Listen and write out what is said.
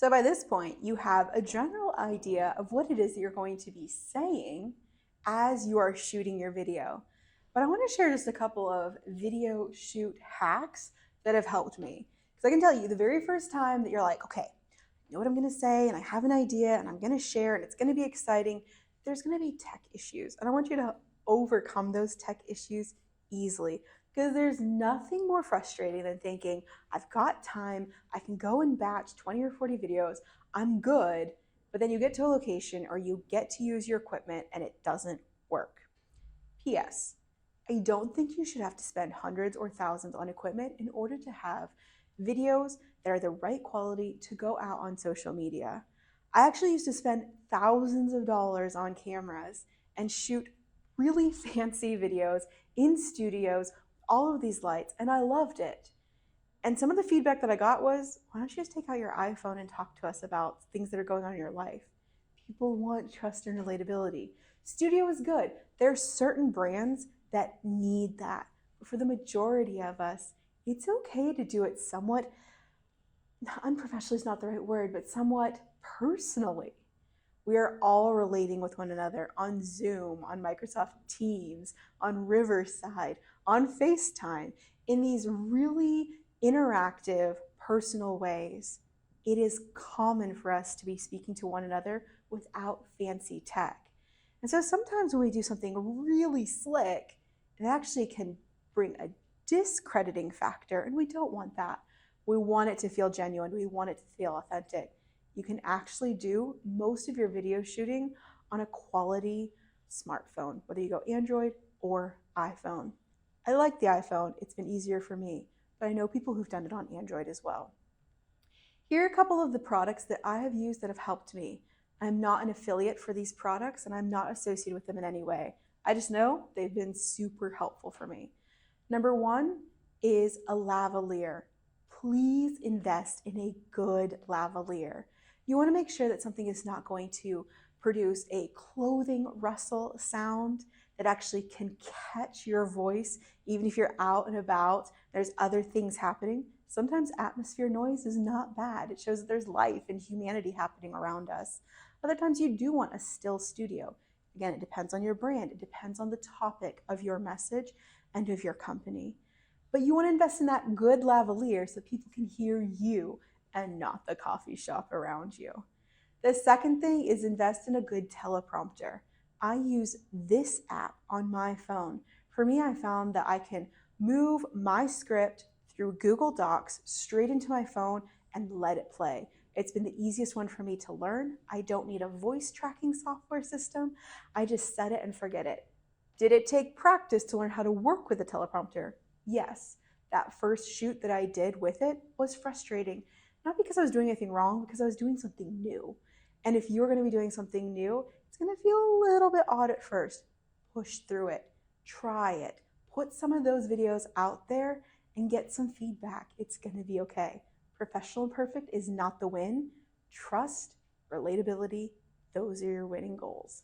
So by this point, you have a general idea of what it is that you're going to be saying as you are shooting your video. But I want to share just a couple of video shoot hacks that have helped me. Because I can tell you, the very first time that you're like, okay, I know what I'm going to say, and I have an idea, and I'm going to share, and it's going to be exciting, there's going to be tech issues. And I want you to overcome those tech issues easily. Because there's nothing more frustrating than thinking, I've got time, I can go and batch 20 or 40 videos, I'm good, but then you get to a location or you get to use your equipment and it doesn't work. P.S. I don't think you should have to spend hundreds or thousands on equipment in order to have videos that are the right quality to go out on social media. I actually used to spend thousands of dollars on cameras and shoot really fancy videos in studios, all of these lights, and I loved it. And some of the feedback that I got was, why don't you just take out your iPhone and talk to us about things that are going on in your life? People want trust and relatability. Studio is good. There are certain brands that need that. But for the majority of us, it's okay to do it somewhat, unprofessionally is not the right word, but somewhat personally. We are all relating with one another on Zoom, on Microsoft Teams, on Riverside, on FaceTime, in these really interactive, personal ways. It is common for us to be speaking to one another without fancy tech. And so sometimes when we do something really slick, it actually can bring a discrediting factor, and we don't want that. We want it to feel genuine. We want it to feel authentic. You can actually do most of your video shooting on a quality smartphone, whether you go Android or iPhone. I like the iPhone. It's been easier for me, but I know people who've done it on Android as well. Here are a couple of the products that I have used that have helped me. I'm not an affiliate for these products and I'm not associated with them in any way. I just know they've been super helpful for me. Number one is a lavalier. Please invest in a good lavalier. You want to make sure that something is not going to produce a clothing rustle sound that actually can catch your voice, even if you're out and about, there's other things happening. Sometimes atmosphere noise is not bad. It shows that there's life and humanity happening around us. Other times you do want a still studio. Again, it depends on your brand. It depends on the topic of your message and of your company. But you want to invest in that good lavalier so people can hear you and not the coffee shop around you. The second thing is invest in a good teleprompter. I use this app on my phone. For me, I found that I can move my script through Google Docs straight into my phone and let it play. It's been the easiest one for me to learn. I don't need a voice tracking software system. I just set it and forget it. Did it take practice to learn how to work with a teleprompter? Yes. That first shoot that I did with it was frustrating. Not because I was doing anything wrong, because I was doing something new. And if you're going to be doing something new, it's going to feel a little bit odd at first. Push through it. Try it. Put some of those videos out there and get some feedback. It's going to be okay. Professional and perfect is not the win. Trust, relatability, those are your winning goals.